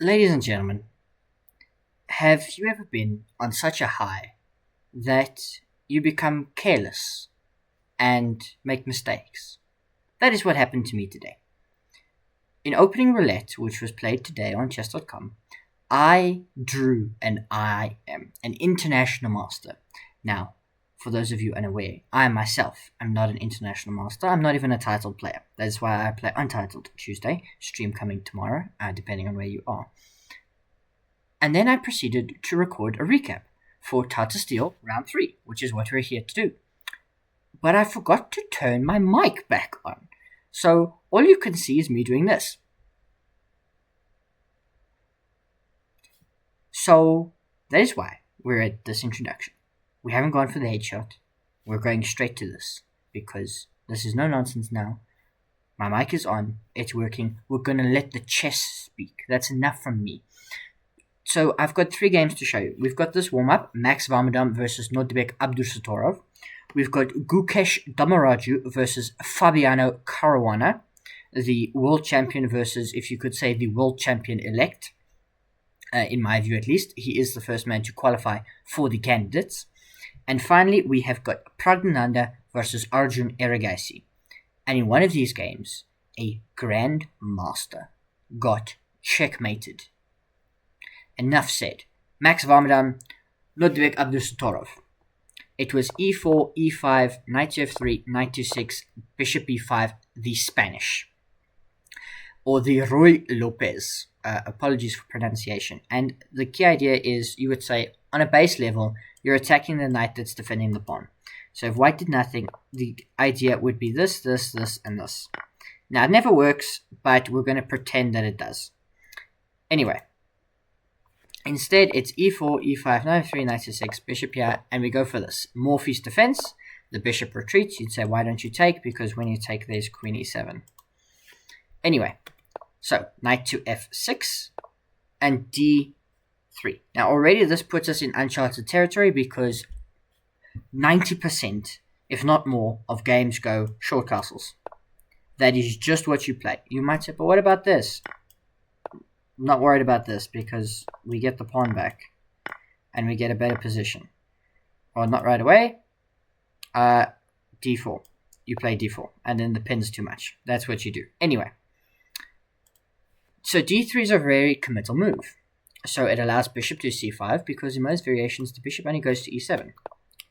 Ladies and gentlemen, have you ever been on such a high that you become careless and make mistakes? That is what happened to me today. In opening roulette, which was played today on chess.com, I drew an I am an international master. Now, for those of you unaware, I myself am not an international master. I'm not even a titled player. That is why I play Untitled Tuesday, stream coming tomorrow, depending on where you are. And then I proceeded to record a recap for Tata Steel Round 3, which is what we're here to do. But I forgot to turn my mic back on. So all you can see is me doing this. So that is why we're at this introduction. We haven't gone for the headshot. We're going straight to this because this is no nonsense now. My mic is on. It's working. We're going to let the chess speak. That's enough from me. So I've got 3 games to show you. We've got this warm-up, Max Warmerdam versus Nordebek Abdusattorov. We've got Gukesh Damaraju versus Fabiano Caruana, the world champion versus, if you could say, the world champion-elect. In my view, at least. He is the first man to qualify for the candidates. And finally, we have got Pragg versus Arjun. And in one of these games, a Grandmaster got checkmated. Enough said. Max Warmerdam, Nordebek Abdusattorov. It was e4, e5, knight to f3, knight to 6, bishop e5, the Spanish. Or the Ruy Lopez. Apologies for pronunciation. And the key idea is, you would say, on a base level, you're attacking the knight that's defending the pawn. So if white did nothing, the idea would be this, this, this, and this. Now, it never works, but we're going to pretend that it does. Anyway. Instead, it's e4, e5, knight f3, knight to6, bishop here, and we go for this. Morphy's defense. The bishop retreats. You'd say, why don't you take? Because when you take, there's queen e7. Anyway, so knight to f6 and d3. Now, already this puts us in uncharted territory because 90%, if not more, of games go short castles. That is just what you play. You might say, but what about this? I'm not worried about this because we get the pawn back and we get a better position. Well, not right away. D4. You play d4 and then the pin's too much. That's what you do. Anyway. So d3 is a very committal move. So it allows bishop to c5 because in most variations the bishop only goes to e7.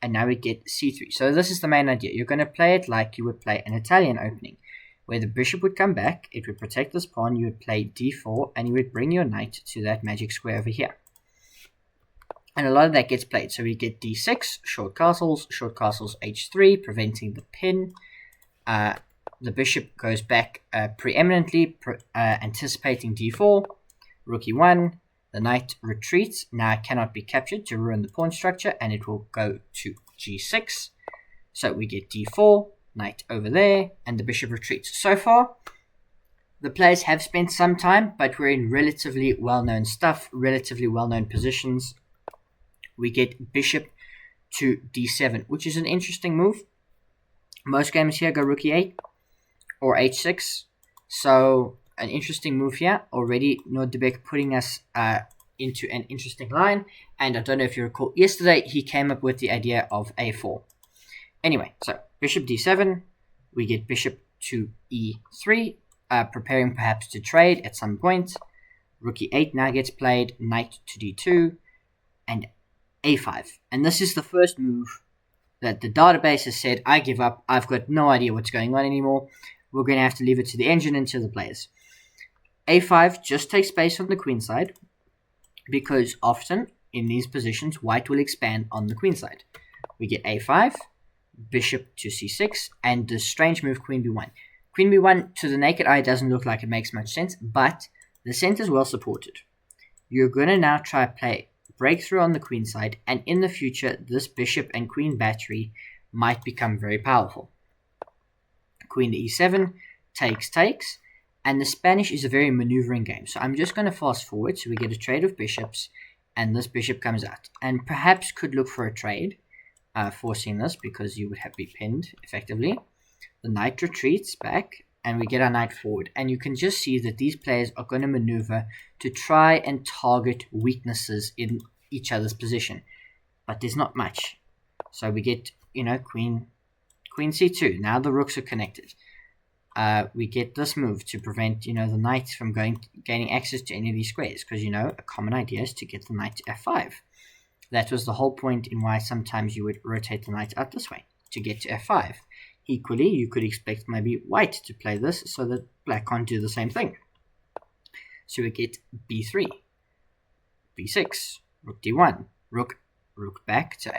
And now we get c3. So this is the main idea. You're going to play it like you would play an Italian opening, where the bishop would come back, it would protect this pawn, you would play d4, and you would bring your knight to that magic square over here. And a lot of that gets played. So we get d6, short castles h3, preventing the pin. The bishop goes back preeminently, anticipating d4, rook e1, the knight retreats, now it cannot be captured to ruin the pawn structure, and it will go to g6. So we get d4, knight over there, and the bishop retreats. So far, the players have spent some time, but we're in relatively well-known stuff, relatively well-known positions. We get bishop to d7, which is an interesting move. Most games here go rook e8 or h6, so an interesting move here. Already Nordebek putting us into an interesting line, and I don't know if you recall, yesterday he came up with the idea of a4. Anyway, so bishop d7, we get bishop to e3, preparing perhaps to trade at some point. Rook e8 now gets played, knight to d2, and a5. And this is the first move that the database has said, I give up, I've got no idea what's going on anymore. We're going to have to leave it to the engine and to the players. a5 just takes space on the queen side, because often in these positions, white will expand on the queen side. We get a5, bishop to c6, and the strange move queen b1. Queen b1 to the naked eye doesn't look like it makes much sense, but the center is well supported. You're going to now try to play breakthrough on the queen side, and in the future this bishop and queen battery might become very powerful. Queen to e7, takes, and the Spanish is a very maneuvering game. So I'm just going to fast forward, so we get a trade of bishops, and this bishop comes out, and perhaps could look for a trade, forcing this because you would have be pinned effectively. The knight retreats back, and we get our knight forward. And you can just see that these players are going to maneuver to try and target weaknesses in each other's position. But there's not much. So we get, queen c2. Now the rooks are connected. We get this move to prevent, the knight from gaining access to any of these squares. Because, a common idea is to get the knight to f5. That was the whole point in why sometimes you would rotate the knight out this way to get to f5. Equally, you could expect maybe white to play this so that black can't do the same thing. So we get b3, b6, rook d1, rook back to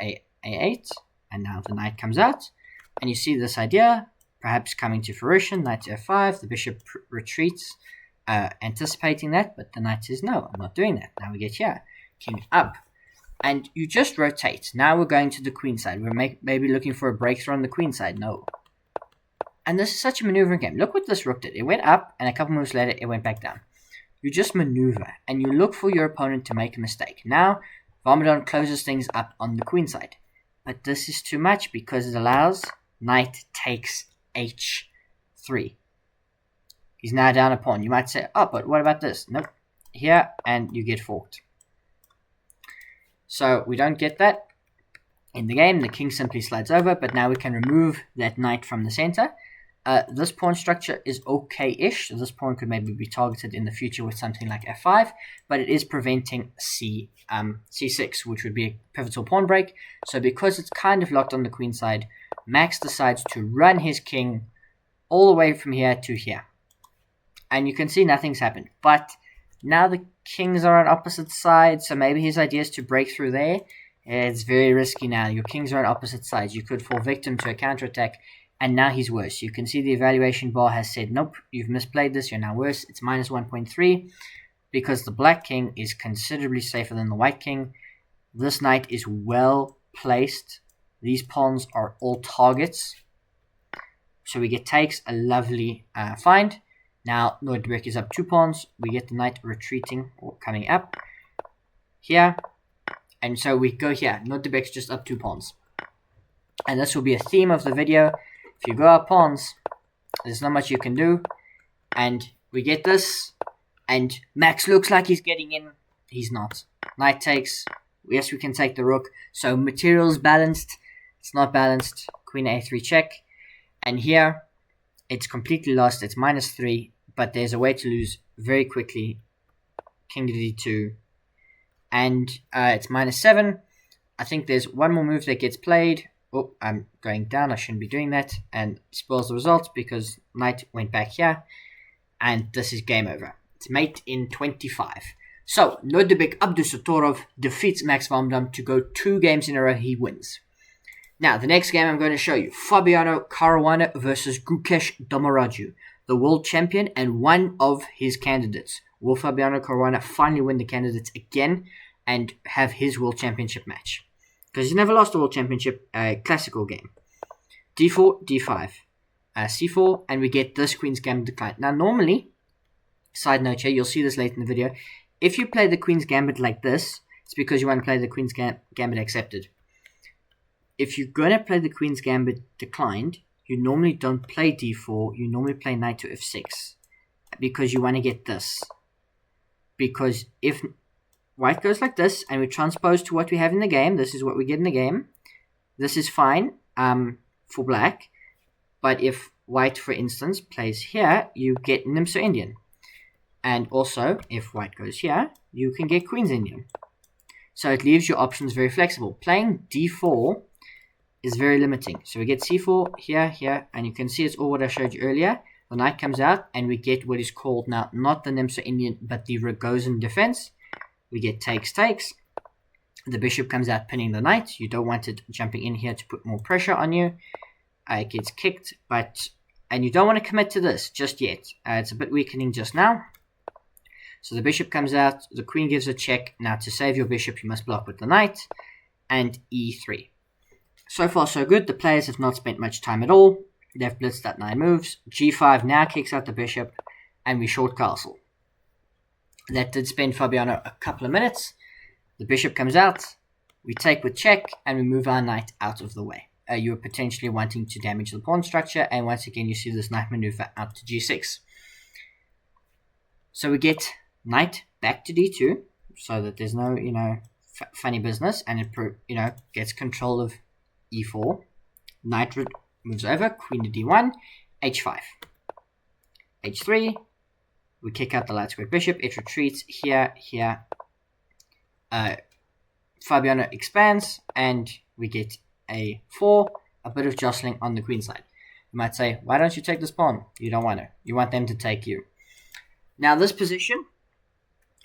a8, and now the knight comes out. And you see this idea perhaps coming to fruition, knight to f5, the bishop retreats, anticipating that, but the knight says, no, I'm not doing that. Now we get here, king up. And you just rotate. Now we're going to the queen side. We're maybe looking for a breakthrough on the queen side. No. And this is such a maneuvering game. Look what this rook did. It went up, and a couple moves later, it went back down. You just maneuver, and you look for your opponent to make a mistake. Now, Warmerdam closes things up on the queen side. But this is too much because it allows knight takes h3. He's now down a pawn. You might say, oh, but what about this? Nope. Here, and you get forked. So we don't get that in the game. The king simply slides over, but now we can remove that knight from the center. This pawn structure is okay-ish. This pawn could maybe be targeted in the future with something like f5, but it is preventing c6, which would be a pivotal pawn break. So because it's kind of locked on the queen side, Max decides to run his king all the way from here to here. And you can see nothing's happened. But now the kings are on opposite sides, so maybe his idea is to break through there. It's very risky now. Your kings are on opposite sides. You could fall victim to a counterattack, and now he's worse. You can see the evaluation bar has said, nope, you've misplayed this, you're now worse. It's minus 1.3 because the black king is considerably safer than the white king. This knight is well placed. These pawns are all targets. So we get takes, a lovely find. Now, Nordberg is up 2 pawns. We get the knight retreating or coming up here. And so we go here. Nordberg's just up 2 pawns. And this will be a theme of the video. If you go up pawns, there's not much you can do. And we get this. And Max looks like he's getting in. He's not. Knight takes. Yes, we can take the rook. So material's balanced. It's not balanced. Queen a3 check. And here, it's completely lost. It's minus 3. But there's a way to lose very quickly. King to d2. And it's minus 7. I think there's one more move that gets played. Oh, I'm going down. I shouldn't be doing that. And spoils the results because knight went back here. And this is game over. It's mate in 25. So, Nordberg Abdusattorov defeats Max Warmerdam to go 2 games in a row. He wins. Now, the next game I'm going to show you. Fabiano Caruana versus Gukesh Domoraju, the world champion and one of his candidates. Will Fabiano Caruana finally win the candidates again and have his world championship match? Because he's never lost a world championship classical game. d4, d5, c4, and we get this Queen's Gambit decline. Now, normally, side note here, you'll see this later in the video, if you play the Queen's Gambit like this, it's because you want to play the Queen's Gambit accepted. If you're going to play the Queen's Gambit declined, you normally don't play d4, you normally play knight to f6. Because you want to get this. Because if white goes like this, and we transpose to what we have in the game, this is what we get in the game, this is fine for black. But if white, for instance, plays here, you get Nimso Indian. And also, if white goes here, you can get Queen's Indian. So it leaves your options very flexible. Playing d4 is very limiting. So we get c4 here, here, and you can see it's all what I showed you earlier. The knight comes out, and we get what is called now not the Nimso Indian, but the Rogozin defense. We get takes, takes. The bishop comes out pinning the knight. You don't want it jumping in here to put more pressure on you. It gets kicked, and you don't want to commit to this just yet. It's a bit weakening just now. So the bishop comes out. The queen gives a check. Now to save your bishop, you must block with the knight. And e3. So far, so good. The players have not spent much time at all. They've blitzed at 9 moves. g5 now kicks out the bishop, and we short castle. That did spend Fabiano a couple of minutes. The bishop comes out. We take with check, and we move our knight out of the way. you're potentially wanting to damage the pawn structure, and once again you see this knight maneuver out to g6. So we get knight back to d2, so that there's no, funny business, and it, gets control of e4. Knight moves over, queen to d1, h5, h3. We kick out the light squared bishop. It retreats here. Fabiano expands, and we get a4, a bit of jostling on the queen side. You might say, why don't you take this pawn? You don't want to. You want them to take you. Now, this position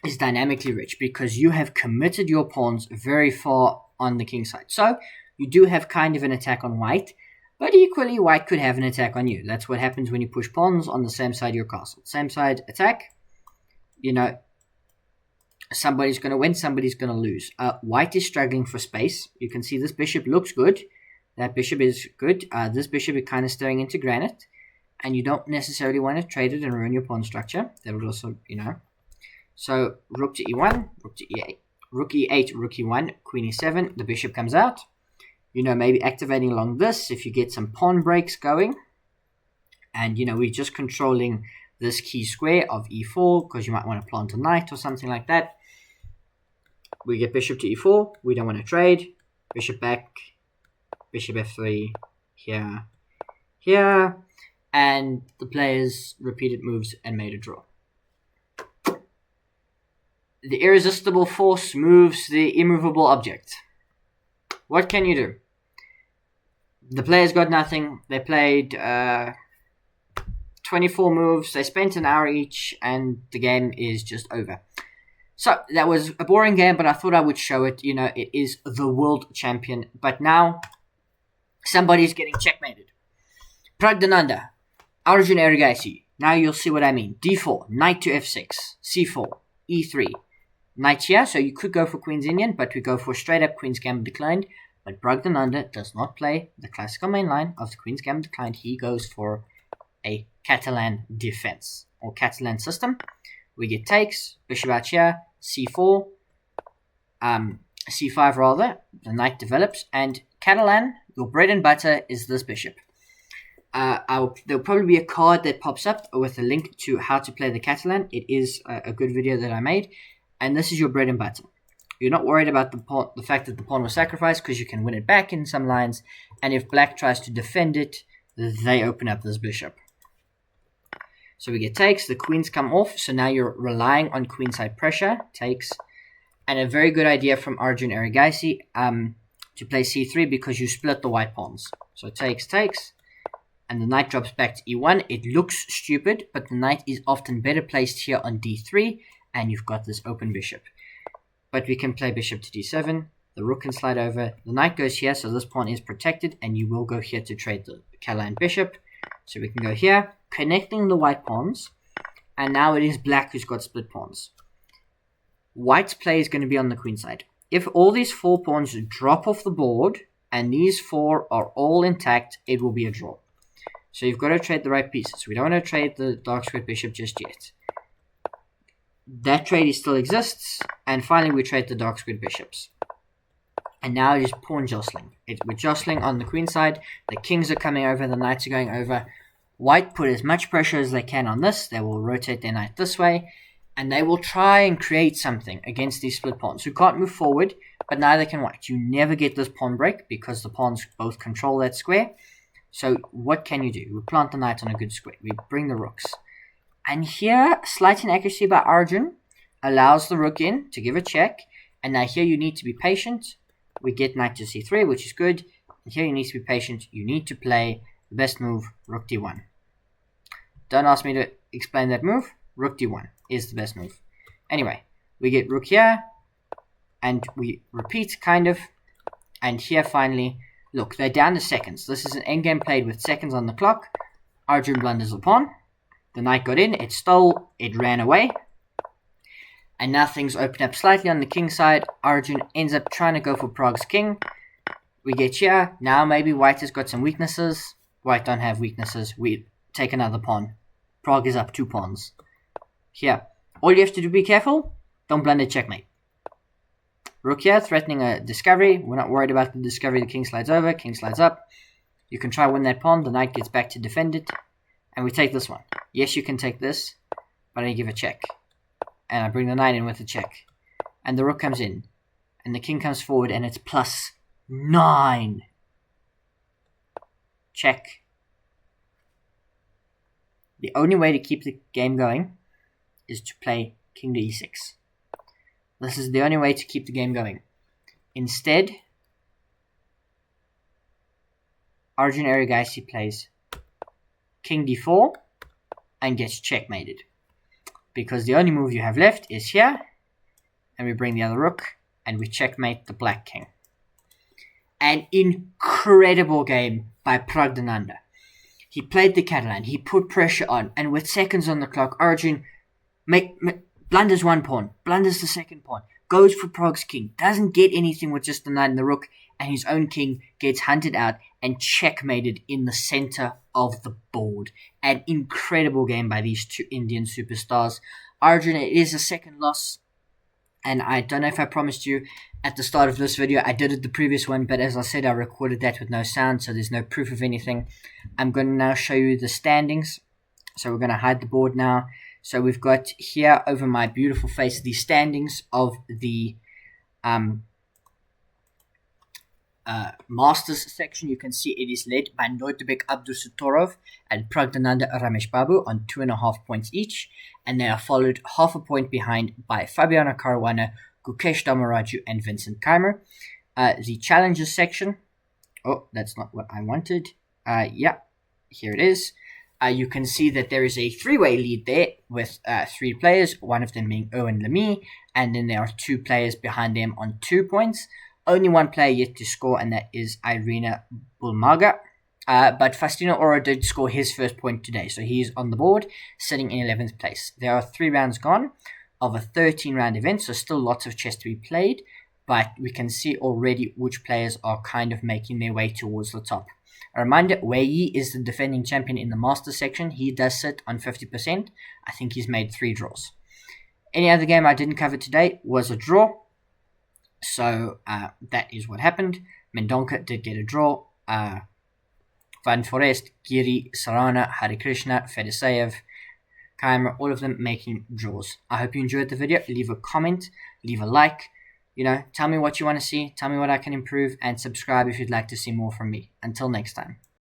is dynamically rich because you have committed your pawns very far on the king side. So, you do have kind of an attack on white, but equally, white could have an attack on you. That's what happens when you push pawns on the same side of your castle. Same side attack, somebody's going to win, somebody's going to lose. White is struggling for space. You can see this bishop looks good. That bishop is good. This bishop is kind of staring into granite. And you don't necessarily want to trade it and ruin your pawn structure. That would also, So, rook to e1, rook to e8, rook e8, rook e1, queen e7. The bishop comes out. Maybe activating along this if you get some pawn breaks going. And, we're just controlling this key square of e4 because you might want to plant a knight or something like that. We get bishop to e4. We don't want to trade. Bishop back. Bishop f3. Here. And the players repeated moves and made a draw. The irresistible force moves the immovable object. What can you do? The players got nothing. They played 24 moves. They spent an hour each, and the game is just over. So, that was a boring game, but I thought I would show it. It is the world champion. But now, somebody's getting checkmated. Pragg, Arjun. Now you'll see what I mean. d4, knight to f6, c4, e3. Knight here, so you could go for Queen's Indian, but we go for straight up Queen's Gambit declined. But Pragg does not play the classical main line of the Queen's Gambit declined. He goes for a Catalan defense, or Catalan system. We get takes, bishop out here, c4, c5 rather. The knight develops, and Catalan, your bread and butter is this bishop. There'll probably be a card that pops up with a link to how to play the Catalan. It is a good video that I made, and this is your bread and butter. You're not worried about the fact that the pawn was sacrificed because you can win it back in some lines, and if black tries to defend it, they open up this bishop. So we get takes, the queens come off, so now you're relying on queenside pressure, takes, and a very good idea from Arjun Erigaisi to play c3 because you split the white pawns. So takes, and the knight drops back to e1. It looks stupid, but the knight is often better placed here on d3, and you've got this open bishop. But we can play bishop to d7, the rook can slide over, the knight goes here, so this pawn is protected, and you will go here to trade the Catalan bishop. So we can go here, connecting the white pawns, and now it is black who's got split pawns. White's play is going to be on the queen side. If all these 4 pawns drop off the board, and these 4 are all intact, it will be a draw. So you've got to trade the right pieces. We don't want to trade the dark squared bishop just yet. That trade still exists, and finally we trade the dark squared bishops. And now it is pawn jostling. We're jostling on the queen side, the kings are coming over, the knights are going over. White put as much pressure as they can on this, they will rotate their knight this way, and they will try and create something against these split pawns who can't move forward, but neither can white. You never get this pawn break because the pawns both control that square. So what can you do? We plant the knight on a good square, we bring the rooks. And here, slight inaccuracy by Arjun allows the rook in to give a check. And now here you need to be patient. We get knight to c3, which is good. And here you need to be patient. You need to play the best move, rook d1. Don't ask me to explain that move. Rook d1 is the best move. Anyway, we get rook here. And we repeat, kind of. And here finally, look, they're down to seconds. This is an endgame played with seconds on the clock. Arjun blunders the pawn. The knight got in, it stole, it ran away. And now things open up slightly on the king side. Arjun ends up trying to go for Pragg's king. We get here. Now maybe white has got some weaknesses. White don't have weaknesses. We take another pawn. Pragg is up 2 pawns. Here. All you have to do, be careful. Don't blunder checkmate. Rook here, threatening a discovery. We're not worried about the discovery. The king slides over, king slides up. You can try win that pawn. The knight gets back to defend it. And we take this one. Yes, you can take this, but I give a check. And I bring the knight in with a check. And the rook comes in. And the king comes forward, and it's +9. Check. The only way to keep the game going is to play king to e6. This is the only way to keep the game going. Instead, Arjun Erigaisi plays king d4 and gets checkmated. Because the only move you have left is here, and we bring the other rook, and we checkmate the black king. An incredible game by Pragg. He played the Catalan, he put pressure on, and with seconds on the clock, Arjun blunders one pawn, blunders the second pawn, goes for Pragg's king, doesn't get anything with just the knight and the rook, and his own king gets hunted out and checkmated in the center of the board. An incredible game by these two Indian superstars. Arjun, it is a second loss, and I don't know if I promised you at the start of this video. I did it the previous one, but as I said, I recorded that with no sound, so there's no proof of anything. I'm going to now show you the standings. So we're going to hide the board now. So we've got here over my beautiful face the standings of the Masters section. You can see it is led by Noitebek Abdusattorov and Pragg Ramesh Babu on 2.5 points each, and they are followed half a point behind by Fabiano Caruana, Gukesh Damaraju, and Vincent Keimer. The Challengers section, oh, that's not what I wanted. Yeah, here it is. You can see that there is a three-way lead there with 3 players, one of them being Owen Lamy, and then there are 2 players behind them on 2 points. Only one player yet to score, and that is Irina Bulmaga. But Faustino Oro did score his first point today, so he's on the board, sitting in 11th place. There are 3 rounds gone of a 13-round event, so still lots of chess to be played, but we can see already which players are kind of making their way towards the top. A reminder, Wei Yi is the defending champion in the Master section. He does sit on 50%. I think he's made 3 draws. Any other game I didn't cover today was a draw. So that is what happened. Mendonca did get a draw. Van Forest, Giri, Sarana, Harikrishna, Fedoseev, Keimer, all of them making draws. I hope you enjoyed the video. Leave a comment, leave a like. Tell me what you want to see. Tell me what I can improve, and subscribe if you'd like to see more from me. Until next time.